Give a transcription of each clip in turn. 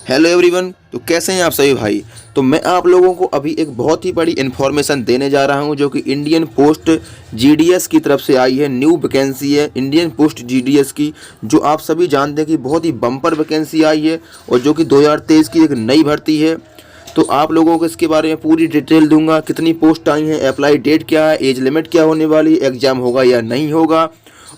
Hello everyone. तो कैसे हैं आप सभी भाई। तो मैं आप लोगों को अभी एक बहुत ही बड़ी इन्फॉर्मेशन देने जा रहा हूं जो कि इंडियन पोस्ट जीडीएस की तरफ से आई है। न्यू वैकेंसी है इंडियन पोस्ट जीडीएस की, जो आप सभी जानते हैं कि बहुत ही बम्पर वैकेंसी आई है और जो कि 2023 की एक नई भर्ती है। तो आप लोगों को इसके बारे में पूरी डिटेल दूंगा, कितनी पोस्ट आई हैं, अप्लाई डेट क्या है, एज लिमिट क्या होने वाली, एग्ज़ाम होगा या नहीं होगा,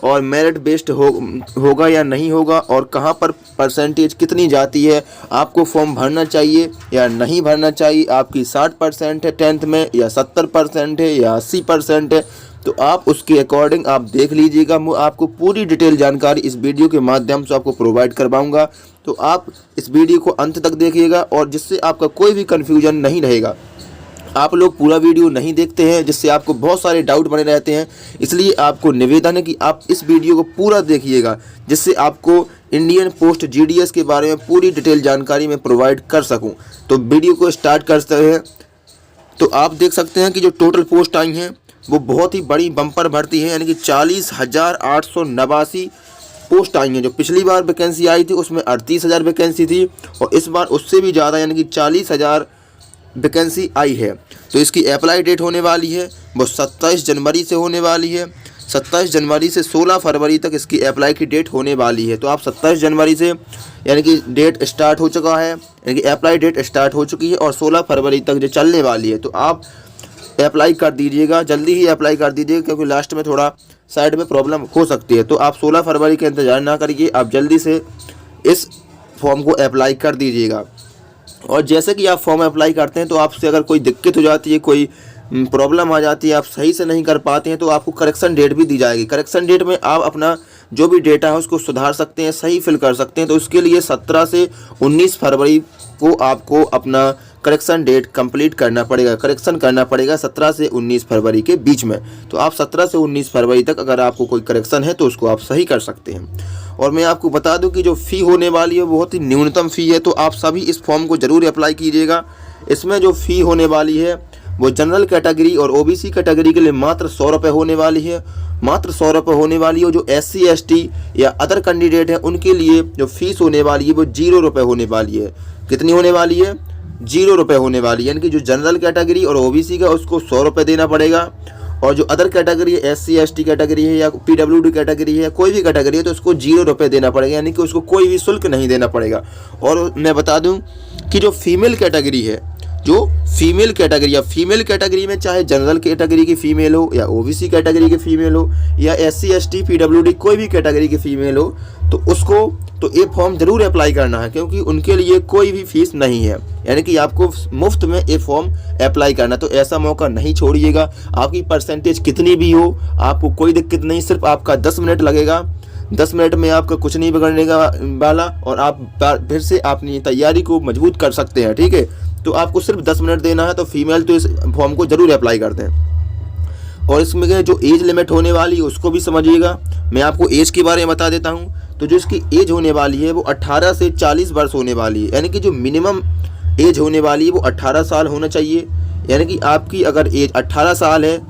और मेरिट बेस्ड होगा या नहीं होगा, और कहाँ पर परसेंटेज कितनी जाती है, आपको फॉर्म भरना चाहिए या नहीं भरना चाहिए, आपकी 60% है 10th में या 70% है या 80% है। तो आप उसके अकॉर्डिंग आप देख लीजिएगा। मैं आपको पूरी डिटेल जानकारी इस वीडियो के माध्यम से आपको प्रोवाइड करवाऊंगा। तो आप इस वीडियो को अंत तक देखिएगा और जिससे आपका कोई भी कन्फ्यूजन नहीं रहेगा। आप लोग पूरा वीडियो नहीं देखते हैं जिससे आपको बहुत सारे डाउट बने रहते हैं, इसलिए आपको निवेदन है कि आप इस वीडियो को पूरा देखिएगा जिससे आपको इंडियन पोस्ट जीडीएस के बारे में पूरी डिटेल जानकारी मैं प्रोवाइड कर सकूं। तो वीडियो को स्टार्ट करते हैं। तो आप देख सकते हैं कि जो टोटल पोस्ट आई हैं वो बहुत ही बड़ी बम्पर भर्ती है, यानी कि 40,889 पोस्ट आई हैं। जो पिछली बार वैकेंसी आई थी उसमें 38,000 वैकेंसी थी और इस बार उससे भी ज़्यादा यानी कि 40,000 वैकेंसी आई है। तो इसकी अप्लाई डेट होने वाली है वो 27 जनवरी से होने वाली है। 27 जनवरी से 16 फरवरी तक इसकी अप्लाई की डेट होने वाली है। तो आप 27 जनवरी से यानी कि डेट स्टार्ट हो चुका है, यानी कि अप्लाई डेट स्टार्ट हो चुकी है और 16 फरवरी तक जो चलने वाली है। तो आप अप्लाई कर दीजिएगा, जल्दी ही अप्लाई कर दीजिएगा क्योंकि लास्ट में थोड़ा साइड में प्रॉब्लम हो सकती है। तो आप 16 फरवरी का इंतज़ार ना करिए, आप जल्दी से इस फॉर्म को अप्लाई कर दीजिएगा। और जैसे कि आप फॉर्म अप्लाई करते हैं तो आपसे अगर कोई दिक्कत हो जाती है, कोई प्रॉब्लम आ जाती है, आप सही से नहीं कर पाते हैं, तो आपको करेक्शन डेट भी दी जाएगी। करेक्शन डेट में आप अपना जो भी डेटा है उसको सुधार सकते हैं, सही फिल कर सकते हैं। तो उसके लिए 17 से 19 फरवरी को आपको अपना करेक्शन डेट कंप्लीट करना पड़ेगा, करेक्शन करना पड़ेगा 17 से 19 फरवरी के बीच में। तो आप 17 से 19 फरवरी तक अगर आपको कोई करेक्शन है तो उसको आप सही कर सकते हैं। और मैं आपको बता दूं कि जो फ़ी होने वाली है बहुत ही न्यूनतम फ़ी है, तो आप सभी इस फॉर्म को ज़रूर अप्लाई कीजिएगा। इसमें जो फ़ी होने वाली है वो जनरल कैटेगरी और ओबीसी कैटेगरी के लिए मात्र 100 रुपये होने वाली है, मात्र 100 रुपये होने वाली है। जो SC ST या अदर कैंडिडेट हैं उनके लिए जो फीस होने वाली है वो 0 रुपये होने वाली है। कितनी होने वाली है? 0 रुपये होने वाली है। यानी कि जो जनरल कैटेगरी और ओबीसी का उसको 100 रुपये देना पड़ेगा, और जो अदर कैटेगरी है SC ST कैटेगरी है या PWD कैटेगरी है, कोई भी कैटेगरी है, तो उसको 0 रुपये देना पड़ेगा, यानी कि उसको कोई भी शुल्क नहीं देना पड़ेगा। और मैं बता दूं कि जो फीमेल कैटेगरी है, जो फीमेल कैटेगरी या फीमेल कैटेगरी में चाहे जनरल कैटेगरी की फ़ीमेल हो या ओबीसी कैटेगरी की फ़ीमेल हो या SC ST PWD कोई भी कैटेगरी की फ़ीमेल हो, तो उसको तो ये फॉर्म ज़रूर अप्लाई करना है क्योंकि उनके लिए कोई भी फीस नहीं है, यानी कि आपको मुफ्त में ये फॉर्म अप्लाई करना। तो ऐसा मौका नहीं छोड़िएगा। आपकी परसेंटेज कितनी भी हो आपको कोई दिक्कत नहीं, सिर्फ आपका 10 मिनट लगेगा। 10 मिनट में आपका कुछ नहीं बिगड़ने वाला और आप फिर से अपनी तैयारी को मजबूत कर सकते हैं। ठीक है, तो आपको सिर्फ 10 मिनट देना है। तो फीमेल तो इस फॉर्म को ज़रूर अप्लाई करते हैं। और इसमें जो एज लिमिट होने वाली है उसको भी समझिएगा। मैं आपको एज के बारे में बता देता हूँ। तो जो इसकी एज होने वाली है वो 18 से 40 वर्ष होने वाली है, यानी कि जो मिनिमम एज होने वाली है वो 18 साल होना चाहिए। यानी कि आपकी अगर एज 18 साल है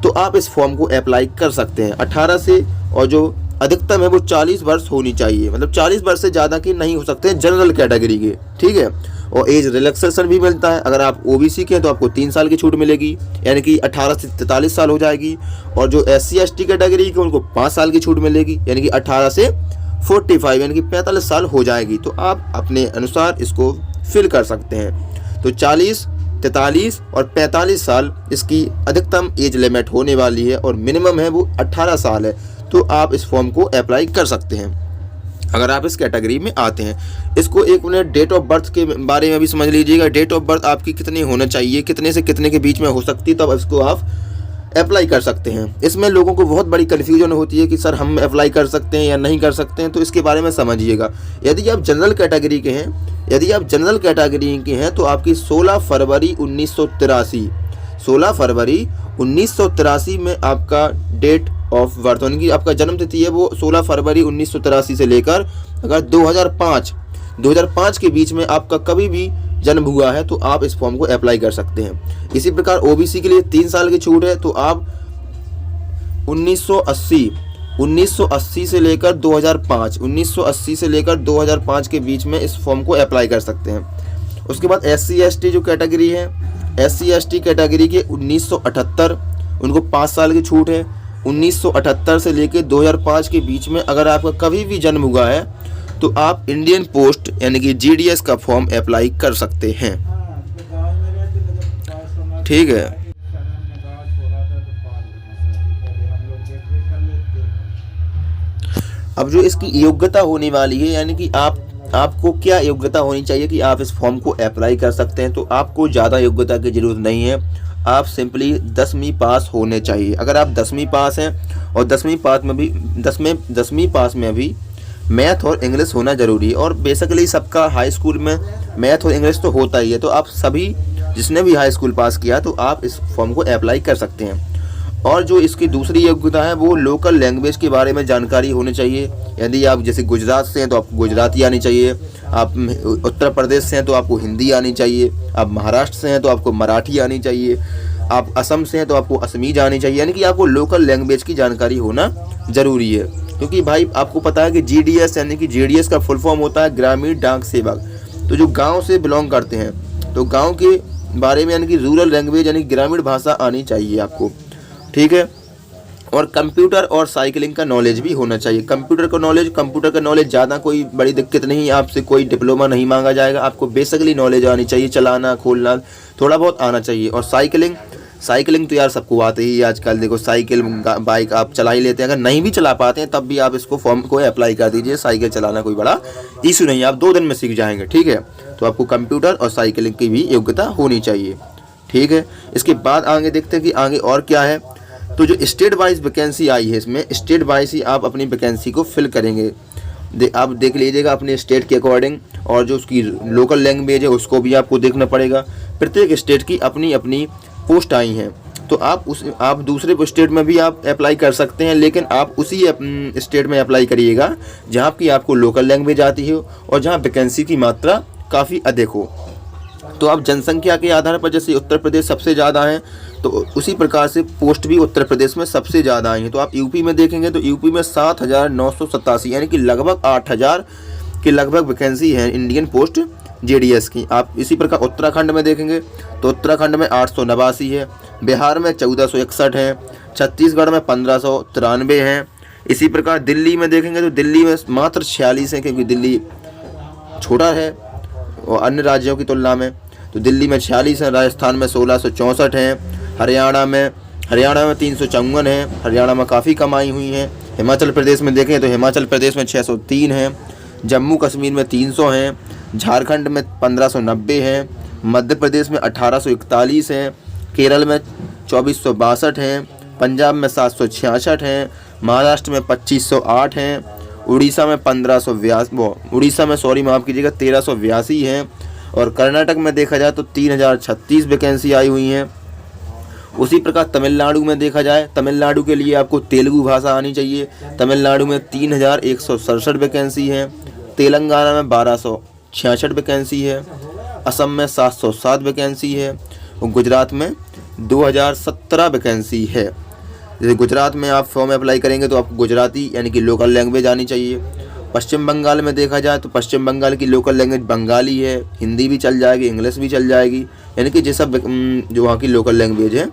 तो आप इस फॉर्म को अप्लाई कर सकते हैं 18 से, और जो अधिकतम है वो 40 वर्ष होनी चाहिए, मतलब 40 वर्ष से ज़्यादा के नहीं हो सकते हैं जनरल कैटेगरी के। ठीक है, और एज रिलैक्सेशन भी मिलता है। अगर आप ओबीसी के हैं तो आपको 3 साल की छूट मिलेगी, यानी कि 18 से 43 साल हो जाएगी। और जो SC ST कैटेगरी के उनको 5 साल की छूट मिलेगी, यानी कि 18 से 45 यानी कि 45 साल हो जाएगी। तो आप अपने अनुसार इसको फिल कर सकते हैं। तो 40, 43 और 45 साल इसकी अधिकतम एज लिमिट होने वाली है और मिनिमम है वो 18 साल है। तो आप इस फॉर्म को अप्लाई कर सकते हैं अगर आप इस कैटेगरी में आते हैं। इसको एक मिनट डेट ऑफ बर्थ के बारे में भी समझ लीजिएगा। डेट ऑफ बर्थ आपकी कितनी होना चाहिए, कितने से कितने के बीच में हो सकती है, तब इसको आप अप्लाई कर सकते हैं। इसमें लोगों को बहुत बड़ी कन्फ्यूजन होती है कि सर हम अप्लाई कर सकते हैं या नहीं कर सकते हैं, तो इसके बारे में समझिएगा। यदि आप जनरल कैटेगरी के हैं, यदि आप जनरल कैटेगरी के हैं तो आपकी 16 फरवरी 1983 16 फरवरी 1983 में आपका डेट ऑफ बर्थ, यानी कि आपका जन्म तिथि है वो 16 फरवरी 1983 से लेकर अगर 2005 के बीच में आपका कभी भी जन्म हुआ है तो आप इस फॉर्म को अप्लाई कर सकते हैं। इसी प्रकार ओबीसी के लिए 3 साल की छूट है। तो आप 1980 1980 से लेकर 2005, 1980 से लेकर 2005 के बीच में इस फॉर्म को अप्लाई कर सकते हैं। उसके बाद SC/ST जो कैटेगरी है, SC/ST कैटेगरी के 1978, उनको 5 साल की छूट है। 1978 से लेकर 2005 के बीच में अगर आपका कभी भी जन्म हुआ है तो आप इंडियन पोस्ट यानी कि GDS का फॉर्म अप्लाई कर सकते हैं। ठीक है। अब जो इसकी योग्यता होने वाली है, यानी कि आपको क्या योग्यता होनी चाहिए कि आप इस फॉर्म को अप्लाई कर सकते हैं, तो आपको ज़्यादा योग्यता की ज़रूरत नहीं है। आप सिंपली 10वीं पास होने चाहिए। अगर आप 10वीं पास हैं और 10वीं पास में भी मैथ और इंग्लिश होना ज़रूरी है, और बेसिकली सबका हाई स्कूल में मैथ और इंग्लिश तो होता ही है, तो आप सभी जिसने भी हाई स्कूल पास किया तो आप इस फॉर्म को अप्लाई कर सकते हैं। और जो इसकी दूसरी योग्यता है वो लोकल लैंग्वेज के बारे में जानकारी होनी चाहिए। यदि आप जैसे गुजरात से हैं तो आपको गुजराती आनी चाहिए, आप उत्तर प्रदेश से हैं तो आपको हिंदी आनी चाहिए, आप महाराष्ट्र से हैं तो आपको मराठी आनी चाहिए, आप असम से हैं तो आपको असमीज आनी चाहिए। यानी कि आपको लोकल लैंग्वेज की जानकारी होना ज़रूरी है, क्योंकि भाई आपको पता है कि GDS यानी कि GDS का फुल फॉर्म होता है ग्रामीण डाक सेवक। तो जो गाँव से बिलोंग करते हैं तो गाँव के बारे में यानी कि रूरल लैंग्वेज यानी ग्रामीण भाषा आनी चाहिए आपको। ठीक है। और कंप्यूटर और साइकिलिंग का नॉलेज भी होना चाहिए। कंप्यूटर का नॉलेज ज़्यादा कोई बड़ी दिक्कत नहीं, आपसे कोई डिप्लोमा नहीं मांगा जाएगा, आपको बेसिकली नॉलेज आनी चाहिए, चलाना खोलना थोड़ा बहुत आना चाहिए। और साइकिलिंग तो यार सबको आते ही आजकल, देखो साइकिल बाइक आप चला ही लेते हैं। अगर नहीं भी चला पाते हैं तब भी आप इसको फॉर्म को अप्लाई कर दीजिए। साइकिल चलाना कोई बड़ा इशू नहीं है, आप 2 दिन में सीख जाएंगे। ठीक है। तो आपको कंप्यूटर और साइकिलिंग की भी योग्यता होनी चाहिए। ठीक है। इसके बाद आगे देखते हैं कि आगे और क्या है। तो जो स्टेट वाइज वैकेंसी आई है, इसमें स्टेट वाइज ही आप अपनी वैकेंसी को फिल करेंगे। आप देख लीजिएगा अपने स्टेट के अकॉर्डिंग, और जो उसकी लोकल लैंग्वेज है उसको भी आपको देखना पड़ेगा। प्रत्येक स्टेट की अपनी अपनी पोस्ट आई हैं, तो आप दूसरे स्टेट में भी आप अप्लाई कर सकते हैं, लेकिन आप उसी स्टेट में अप्लाई करिएगा जहाँ की आपको लोकल लैंग्वेज आती हो और जहाँ वैकेंसी की मात्रा काफ़ी अधिक हो। तो आप जनसंख्या के आधार पर, जैसे उत्तर प्रदेश सबसे ज़्यादा है तो उसी प्रकार से पोस्ट भी उत्तर प्रदेश में सबसे ज़्यादा आई हैं। तो आप यूपी में देखेंगे तो यूपी में 7,987 यानी कि लगभग 8,000 के लगभग वैकेंसी है इंडियन पोस्ट GDS की। आप इसी प्रकार उत्तराखंड में देखेंगे तो उत्तराखंड में 889 है, बिहार में 1461 है, छत्तीसगढ़ में 1593 हैं। इसी प्रकार दिल्ली में देखेंगे तो दिल्ली में मात्र 46 है, क्योंकि दिल्ली छोटा है और अन्य राज्यों की तुलना में, तो दिल्ली में 46 है। राजस्थान में 1664 हैं, हरियाणा में 354 हैं, हरियाणा में काफ़ी कमाई हुई हैं। हिमाचल प्रदेश में देखें तो हिमाचल प्रदेश में 603 हैं, जम्मू कश्मीर में 300 हैं, झारखंड में 1590 हैं, मध्य प्रदेश में 1841 हैं, केरल में 2462 हैं, पंजाब में 766 हैं, महाराष्ट्र में 2508 हैं, उड़ीसा में 1382 हैं, और कर्नाटक में देखा जाए तो 3036 वैकेंसी आई हुई हैं। उसी प्रकार तमिलनाडु में देखा जाए, तमिलनाडु के लिए आपको तेलुगु भाषा आनी चाहिए। तमिलनाडु में 3167 वैकेंसी है, तेलंगाना में 1266 वैकेंसी है, असम में 707 वैकेंसी है, और गुजरात में 2017 वैकेंसी है। जैसे गुजरात में आप फॉर्म अप्लाई करेंगे तो आपको गुजराती यानी कि लोकल लैंग्वेज आनी चाहिए। पश्चिम बंगाल में देखा जाए तो पश्चिम बंगाल की लोकल लैंग्वेज बंगाली है, हिंदी भी चल जाएगी, इंग्लिश भी चल जाएगी, यानी कि जैसा जो वहाँ की लोकल लैंग्वेज है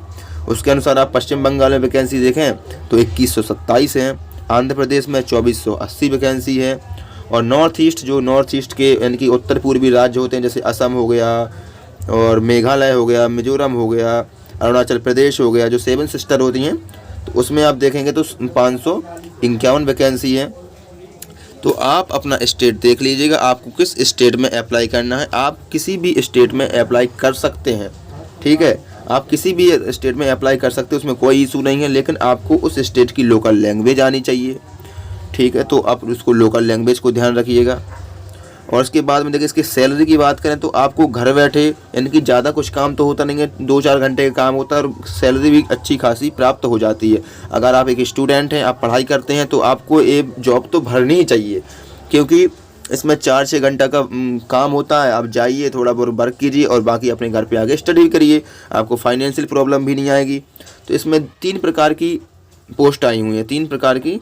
उसके अनुसार आप पश्चिम बंगाल में वैकेंसी देखें तो 2127 हैं। आंध्र प्रदेश में 2480 वैकेंसी है। और नॉर्थ ईस्ट के यानी कि उत्तर पूर्वी राज्य होते हैं, जैसे असम हो गया और मेघालय हो गया, मिजोरम हो गया, अरुणाचल प्रदेश हो गया, जो 7 सिस्टर होती हैं, तो उसमें आप देखेंगे तो 551 वैकेंसी है। तो आप अपना स्टेट देख लीजिएगा, आपको किस स्टेट में अप्लाई करना है। आप किसी भी स्टेट में अप्लाई कर सकते हैं। ठीक है, आप किसी भी स्टेट में अप्लाई कर सकते हैं, उसमें कोई इशू नहीं है, लेकिन आपको उस स्टेट की लोकल लैंग्वेज आनी चाहिए। ठीक है, तो आप उसको लोकल लैंग्वेज को ध्यान रखिएगा। और उसके बाद में देखिए इसकी सैलरी की बात करें तो आपको घर बैठे यानी कि ज़्यादा कुछ काम तो होता नहीं है, 2-4 घंटे का काम होता है और सैलरी भी अच्छी खासी प्राप्त हो जाती है। अगर आप एक स्टूडेंट हैं, आप पढ़ाई करते हैं, तो आपको एक जॉब तो भरनी ही चाहिए, क्योंकि इसमें 4-6 घंटा का काम होता है। आप जाइए, थोड़ा बहुत वर्क कीजिए और बाकी अपने घर पे आगे स्टडी करिए, आपको फाइनेंशियल प्रॉब्लम भी नहीं आएगी। तो इसमें 3 प्रकार की पोस्ट आई हुई हैं, 3 प्रकार की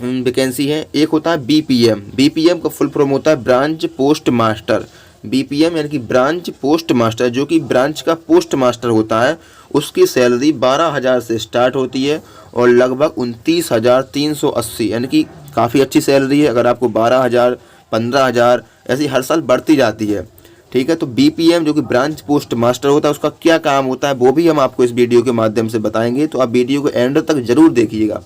वैकेंसी है। एक होता है बीपीएम, बीपीएम का फुल फॉर्म होता है ब्रांच पोस्ट मास्टर। बीपीएम यानी कि ब्रांच पोस्ट मास्टर, जो कि ब्रांच का पोस्ट मास्टर होता है, उसकी सैलरी 12,000 से स्टार्ट होती है और लगभग 29,380, यानी कि काफ़ी अच्छी सैलरी है। अगर आपको 12,000, 15,000 ऐसी हर साल बढ़ती जाती है। ठीक है, तो बीपीएम जो कि ब्रांच पोस्ट मास्टर होता है, उसका क्या काम होता है वो भी हम आपको इस वीडियो के माध्यम से बताएंगे, तो आप वीडियो को एंड तक जरूर देखिएगा।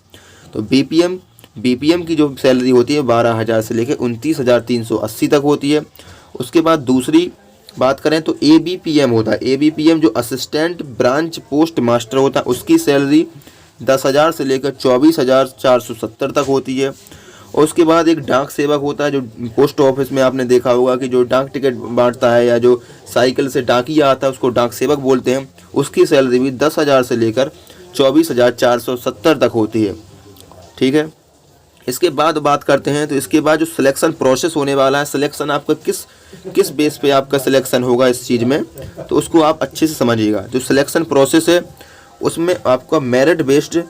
तो बीपीएम की जो सैलरी होती है 12,000 से लेकर 29,380 तक होती है। उसके बाद दूसरी बात करें तो एबीपीएम होता है। एबीपीएम जो असिस्टेंट ब्रांच पोस्ट मास्टर होता है, उसकी सैलरी 10,000 से लेकर 24,470 तक होती है। और उसके बाद एक डाक सेवक होता है, जो पोस्ट ऑफिस में आपने देखा होगा कि जो डाक टिकट बांटता है या जो साइकिल से डाकिया आता है उसको डाक सेवक बोलते हैं। उसकी सैलरी भी 10,000 से लेकर 24,470 तक होती है। ठीक है, इसके बाद बात करते हैं तो इसके बाद जो सिलेक्शन प्रोसेस होने वाला है, सिलेक्शन आपका किस बेस पे आपका सिलेक्शन होगा इस चीज़ में, तो उसको आप अच्छे से समझिएगा। जो सिलेक्शन प्रोसेस है उसमें आपका मेरिट बेस्ड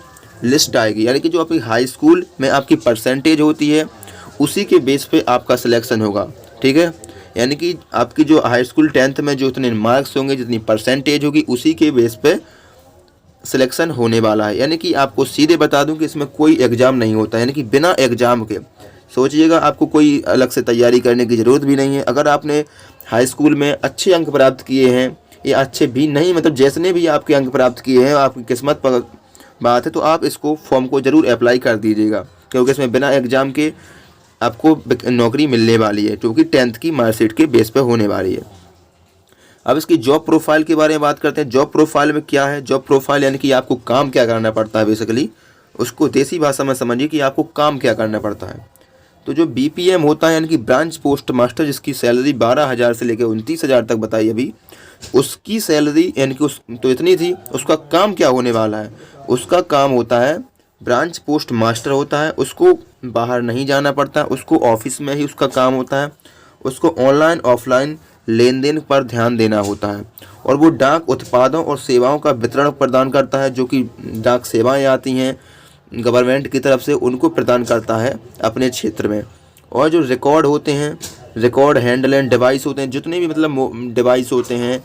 लिस्ट आएगी, यानी कि जो आपकी हाई स्कूल में आपकी परसेंटेज होती है उसी के बेस पे आपका सिलेक्शन होगा। ठीक है, यानी कि आपकी जो हाई स्कूल 10th में जो इतने मार्क्स होंगे, जितनी परसेंटेज होगी, उसी के बेस पे सिलेक्शन होने वाला है। यानी कि आपको सीधे बता दूं कि इसमें कोई एग्ज़ाम नहीं होता, यानी कि बिना एग्ज़ाम के सोचिएगा, आपको कोई अलग से तैयारी करने की ज़रूरत भी नहीं है। अगर आपने हाई स्कूल में अच्छे अंक प्राप्त किए हैं या अच्छे भी नहीं, मतलब जैसने भी आपके अंक प्राप्त किए हैं, आपकी किस्मत पर बात है, तो आप इसको फॉर्म को ज़रूर अप्लाई कर दीजिएगा, क्योंकि इसमें बिना एग्ज़ाम के आपको नौकरी मिलने वाली है, क्योंकि 10th की मार्कशीट के बेस पे होने वाली है। अब इसकी जॉब प्रोफाइल के बारे में बात करते हैं। जॉब प्रोफाइल में क्या है, जॉब प्रोफाइल यानी कि आपको काम क्या करना पड़ता है, बेसिकली उसको देसी भाषा में समझिए कि आपको काम क्या करना पड़ता है। तो जो बीपीएम होता है यानी कि ब्रांच पोस्ट मास्टर, जिसकी सैलरी 12,000 से लेकर 29,000 तक बताई अभी, उसकी सैलरी यानी कि तो इतनी थी। उसका काम क्या होने वाला है, उसका काम होता है ब्रांच पोस्ट मास्टर होता है, उसको बाहर नहीं जाना पड़ता, उसको ऑफिस में ही उसका काम होता है। उसको ऑनलाइन ऑफलाइन लेन देन पर ध्यान देना होता है और वो डाक उत्पादों और सेवाओं का वितरण प्रदान करता है, जो कि डाक सेवाएं आती हैं गवर्नमेंट की तरफ से, उनको प्रदान करता है अपने क्षेत्र में। और जो रिकॉर्ड होते हैं, रिकॉर्ड हैंडल एंड डिवाइस होते हैं, जितने भी मतलब डिवाइस होते हैं,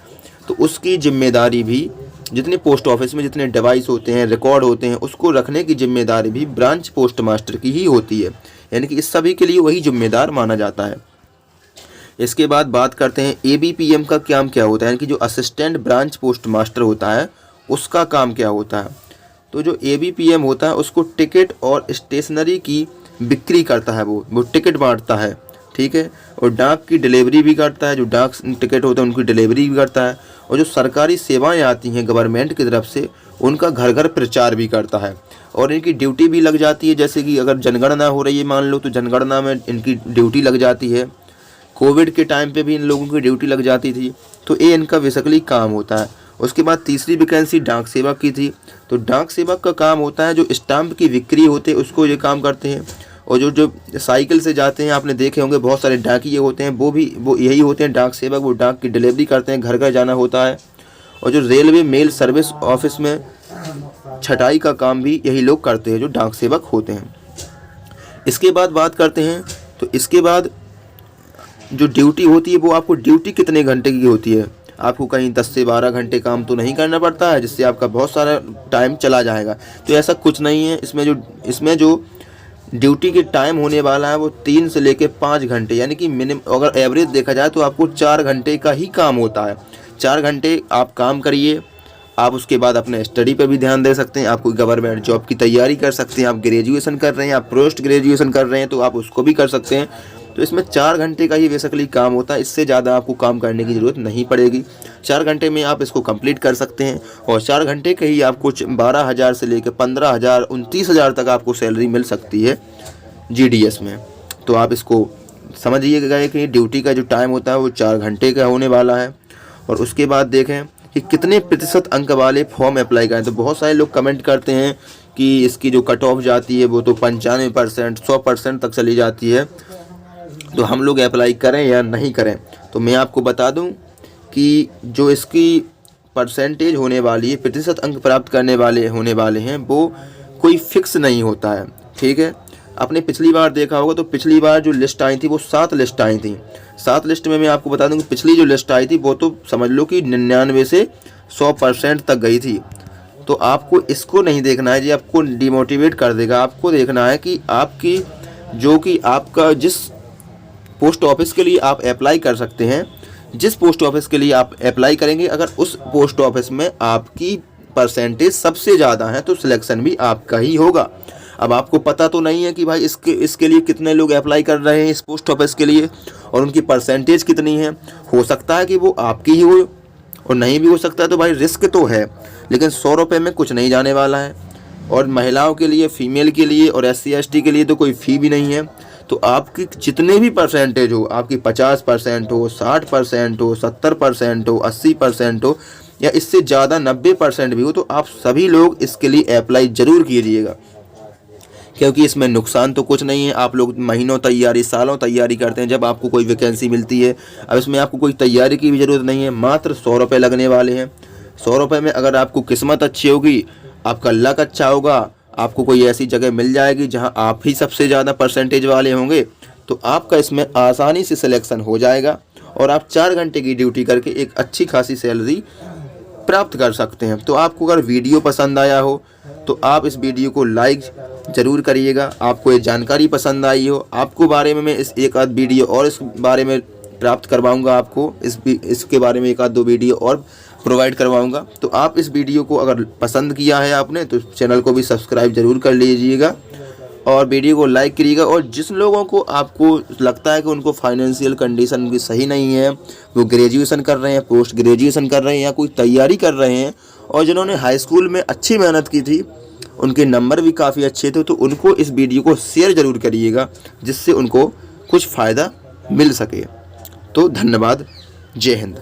तो उसकी जिम्मेदारी भी, जितने पोस्ट ऑफिस में जितने डिवाइस होते हैं, रिकॉर्ड होते हैं, उसको रखने की जिम्मेदारी भी ब्रांच पोस्ट मास्टर की ही होती है। यानी कि इस सभी के लिए वही जिम्मेदार माना जाता है। इसके बाद बात करते हैं एबीपीएम का काम क्या होता है, यानी कि जो असिस्टेंट ब्रांच पोस्ट मास्टर होता है उसका काम क्या होता है। तो जो एबीपीएम होता है उसको टिकट और स्टेशनरी की बिक्री करता है, वो टिकट बांटता है। ठीक है, और डाक की डिलीवरी भी करता है, जो डाक टिकट होता है उनकी डिलीवरी भी करता है। और जो सरकारी सेवाएं आती हैं गवर्नमेंट की तरफ से, उनका घर घर प्रचार भी करता है। और इनकी ड्यूटी भी लग जाती है, जैसे कि अगर जनगणना हो रही है मान लो, तो जनगणना में इनकी ड्यूटी लग जाती है। कोविड के टाइम पे भी इन लोगों की ड्यूटी लग जाती थी। तो ये इनका बेसिकली काम होता है। उसके बाद तीसरी वैकेंसी डाक सेवक की थी। तो डाक सेवक का काम होता है जो स्टाम्प की बिक्री होते हैं उसको ये काम करते हैं। और जो साइकिल से जाते हैं, आपने देखे होंगे बहुत सारे डाकिये होते हैं, वो यही होते हैं डाक सेवक। वो डाक की डिलीवरी करते हैं, घर घर जाना होता है। और जो रेलवे मेल सर्विस ऑफिस में छटाई का काम भी यही लोग करते हैं, जो डाक सेवक होते हैं। इसके बाद बात करते हैं तो इसके बाद जो ड्यूटी होती है, वो आपको ड्यूटी कितने घंटे की होती है। आपको कहीं 10 से 12 घंटे काम तो नहीं करना पड़ता है, जिससे आपका बहुत सारा टाइम चला जाएगा। तो ऐसा कुछ नहीं है। इसमें जो ड्यूटी के टाइम होने वाला है वो 3 से लेकर 5 घंटे, यानी कि मिनिमम अगर एवरेज देखा जाए तो आपको 4 घंटे का ही काम होता है। 4 घंटे आप काम करिए, आप उसके बाद अपने स्टडी पर भी ध्यान दे सकते हैं। आप कोई गवर्नमेंट जॉब की तैयारी कर सकते हैं, आप ग्रेजुएशन कर रहे हैं, आप पोस्ट ग्रेजुएशन कर रहे हैं, तो आप उसको भी कर सकते हैं। तो इसमें 4 घंटे का ही बेसिकली काम होता है, इससे ज़्यादा आपको काम करने की ज़रूरत नहीं पड़ेगी। 4 घंटे में आप इसको कंप्लीट कर सकते हैं और 4 घंटे के ही आपको 12,000 से लेकर 15,000, 29,000 तक आपको सैलरी मिल सकती है जीडीएस में। तो आप इसको समझिएगा कि ड्यूटी का जो टाइम होता है वो 4 घंटे का होने वाला है। और उसके बाद देखें कि कितने प्रतिशत अंक वाले फॉर्म अप्लाई करें। तो बहुत सारे लोग कमेंट करते हैं कि इसकी जो कट ऑफ जाती है वो तो 95%, 100% तक चली जाती है, तो हम लोग अप्लाई करें या नहीं करें। तो मैं आपको बता दूं कि जो इसकी परसेंटेज होने वाली है, प्रतिशत अंक प्राप्त करने वाले होने वाले हैं, वो कोई फिक्स नहीं होता है। ठीक है, आपने पिछली बार देखा होगा तो पिछली बार जो लिस्ट आई थी वो 7 लिस्ट आई थी। 7 लिस्ट में मैं आपको बता दूं कि पिछली जो लिस्ट आई थी वो तो समझ लो कि 99 से 100% तक गई थी। तो आपको इसको नहीं देखना है, ये आपको डिमोटिवेट कर देगा। आपको देखना है कि आपकी जो कि आपका जिस पोस्ट ऑफिस के लिए आप अप्लाई कर सकते हैं, जिस पोस्ट ऑफिस के लिए आप अप्लाई करेंगे, अगर उस पोस्ट ऑफिस में आपकी परसेंटेज सबसे ज़्यादा है तो सिलेक्शन भी आपका ही होगा। अब आपको पता तो नहीं है कि भाई इसके लिए कितने लोग अप्लाई कर रहे हैं इस पोस्ट ऑफिस के लिए और उनकी परसेंटेज कितनी है। हो सकता है कि वो आपकी ही हो और नहीं भी हो सकता है, तो भाई रिस्क तो है, लेकिन 100 रुपये में कुछ नहीं जाने वाला है। और महिलाओं के लिए, फीमेल के लिए और SC ST के लिए तो कोई फ़ी भी नहीं है। तो आपकी जितने भी परसेंटेज हो, आपकी 50% हो, 60% हो, 70% हो, 80% हो या इससे ज़्यादा 90% भी हो, तो आप सभी लोग इसके लिए अप्लाई ज़रूर कीजिएगा, क्योंकि इसमें नुकसान तो कुछ नहीं है। आप लोग महीनों तैयारी, सालों तैयारी करते हैं, जब आपको कोई वैकेंसी मिलती है। अब इसमें आपको कोई तैयारी की भी ज़रूरत नहीं है, मात्र 100 रुपये लगने वाले हैं। 100 रुपये में अगर आपको किस्मत अच्छी होगी, आपका लक अच्छा होगा, आपको कोई ऐसी जगह मिल जाएगी जहां आप ही सबसे ज़्यादा परसेंटेज वाले होंगे, तो आपका इसमें आसानी से सिलेक्शन हो जाएगा और आप 4 घंटे की ड्यूटी करके एक अच्छी खासी सैलरी प्राप्त कर सकते हैं। तो आपको अगर वीडियो पसंद आया हो तो आप इस वीडियो को लाइक ज़रूर करिएगा। आपको ये जानकारी पसंद आई हो, आपको बारे में मैं इस एक आध वीडियो और इस बारे में प्राप्त करवाऊंगा, आपको इसके बारे में 1 आध 2 वीडियो और प्रोवाइड करवाऊंगा। तो आप इस वीडियो को अगर पसंद किया है आपने तो चैनल को भी सब्सक्राइब ज़रूर कर लीजिएगा और वीडियो को लाइक करिएगा। और जिस लोगों को आपको लगता है कि उनको फाइनेंशियल कंडीशन भी सही नहीं है, वो ग्रेजुएशन कर रहे हैं, पोस्ट ग्रेजुएशन कर रहे हैं या कोई तैयारी कर रहे हैं और जिन्होंने हाई स्कूल में अच्छी मेहनत की थी, उनके नंबर भी काफ़ी अच्छे थे, तो उनको इस वीडियो को शेयर ज़रूर करिएगा, जिससे उनको कुछ फ़ायदा मिल सके। तो धन्यवाद, जय हिंद।